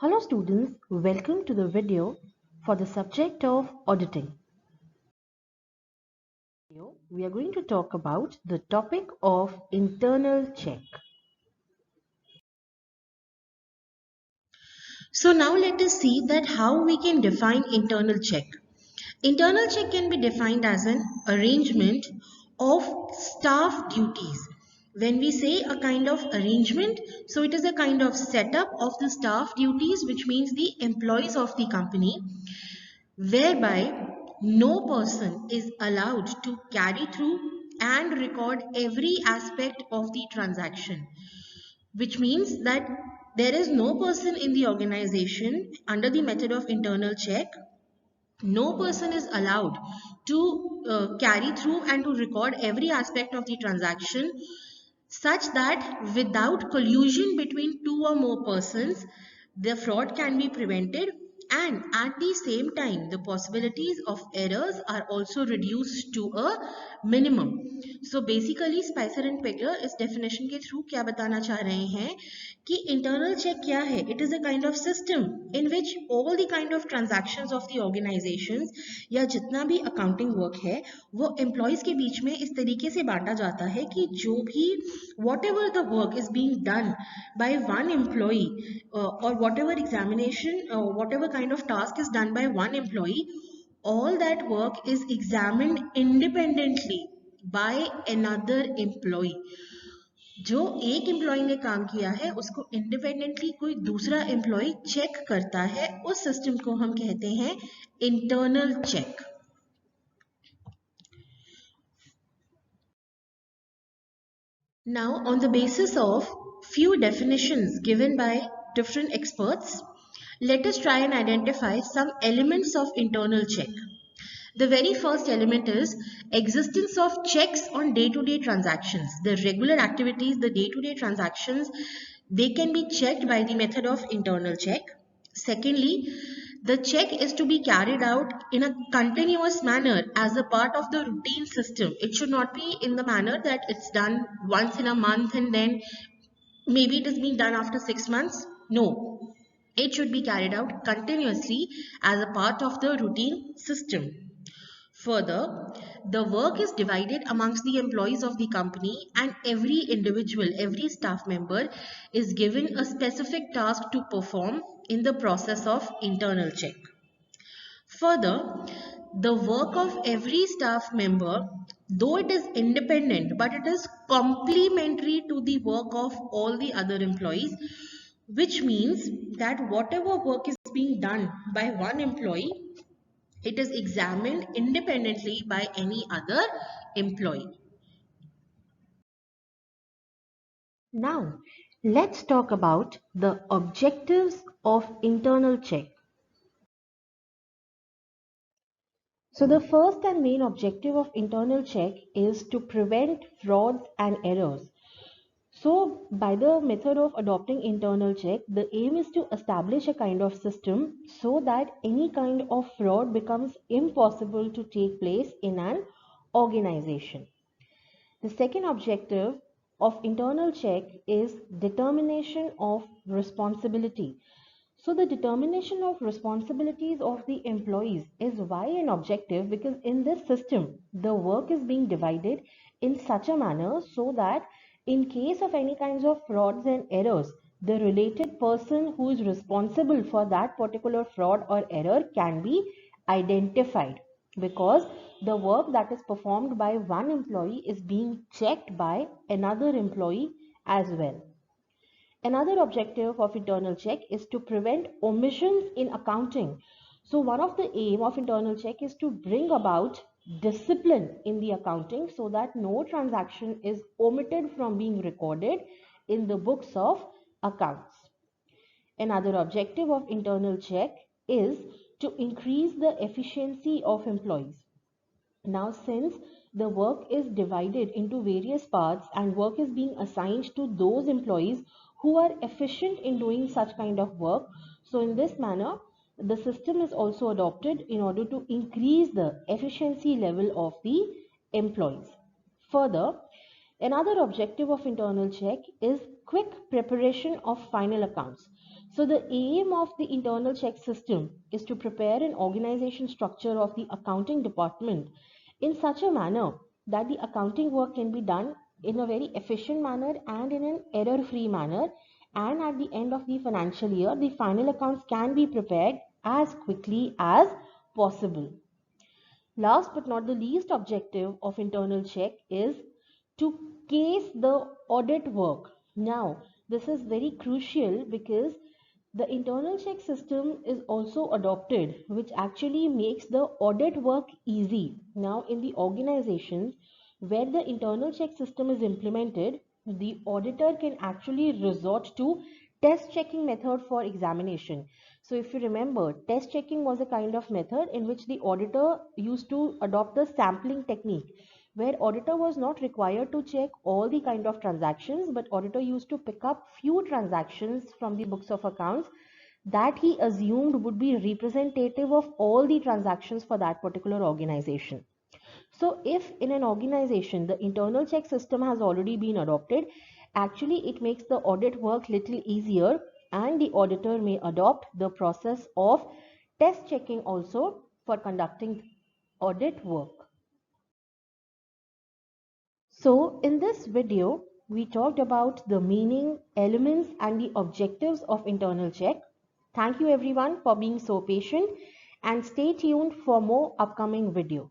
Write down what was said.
Hello students, welcome to the video for the subject of auditing. We are going to talk about the topic of internal check. So now let us see that how we can define internal check. Internal check can be defined as an arrangement of staff duties. When we say a kind of arrangement, so it is a kind of setup of the staff duties, which means the employees of the company, whereby no person is allowed to carry through and record every aspect of the transaction, which means that there is no person in the organization under the method of internal check. No person is allowed to carry through and to record every aspect of the transaction, such that without collusion between two or more persons, the fraud can be prevented, and at the same time the possibilities of errors are also reduced to a minimum. So basically Spicer and Pegler इस definition के through क्या बताना चाह रहे हैं कि internal check क्या है? It is a kind of system in which all the kind of transactions of the organizations या जितना भी accounting work है वो employees के बीच में इस तरीके से बांटा जाता है कि जो भी whatever the work is being done by one employee, or whatever examination, whatever kind of task is done by one employee, all that work is examined independently by another employee. जो एक एम्प्लॉय ने काम किया है उसको independently कोई दूसरा employ check करता है, उस सिस्टम को हम कहते हैं internal check. Now, on the basis of few definitions given by different experts, let us try and identify some elements of internal check. The very first element is existence of checks on day-to-day transactions. The regular activities, the day-to-day transactions, they can be checked by the method of internal check. Secondly, the check is to be carried out in a continuous manner as a part of the routine system. It should not be in the manner that it's done once in a month and then maybe it is being done after 6 months. No, it should be carried out continuously as a part of the routine system. Further, the work is divided amongst the employees of the company, and every individual, every staff member is given a specific task to perform in the process of internal check. Further, the work of every staff member, though it is independent, but it is complementary to the work of all the other employees, which means that whatever work is being done by one employee, it is examined independently by any other employee. Now, let's talk about the objectives of internal check. So the first and main objective of internal check is to prevent frauds and errors. So by the method of adopting internal check, the aim is to establish a kind of system so that any kind of fraud becomes impossible to take place in an organization. The second objective of internal check is determination of responsibility. So the determination of responsibilities of the employees is why an objective, because in this system the work is being divided in such a manner so that in case of any kinds of frauds and errors, the related person who is responsible for that particular fraud or error can be identified, because the work that is performed by one employee is being checked by another employee as well. Another objective of internal check is to prevent omissions in accounting. So one of the aim of internal check is to bring about discipline in the accounting so that no transaction is omitted from being recorded in the books of accounts. Another objective of internal check is to increase the efficiency of employees. Now, since the work is divided into various parts and work is being assigned to those employees who are efficient in doing such kind of work, so in this manner, the system is also adopted in order to increase the efficiency level of the employees. Further, Another objective of internal check is quick preparation of final accounts. So the aim of the internal check system is to prepare an organization structure of the accounting department in such a manner that the accounting work can be done in a very efficient manner and in an error-free manner, and at the end of the financial year the final accounts can be prepared as quickly as possible. Last but not the least objective of internal check is to case the audit work. Now, this is very crucial because the internal check system is also adopted, which actually makes the audit work easy. Now, in the organizations where the internal check system is implemented, the auditor can actually resort to test checking method for examination. So if you remember, test checking was a kind of method in which the auditor used to adopt the sampling technique, where auditor was not required to check all the kind of transactions, but auditor used to pick up few transactions from the books of accounts that he assumed would be representative of all the transactions for that particular organization. So if in an organization the internal check system has already been adopted, actually it makes the audit work little easier, and the auditor may adopt the process of test checking also for conducting audit work. So in this video, we talked about the meaning, elements and the objectives of internal check. Thank you everyone for being so patient, and stay tuned for more upcoming video.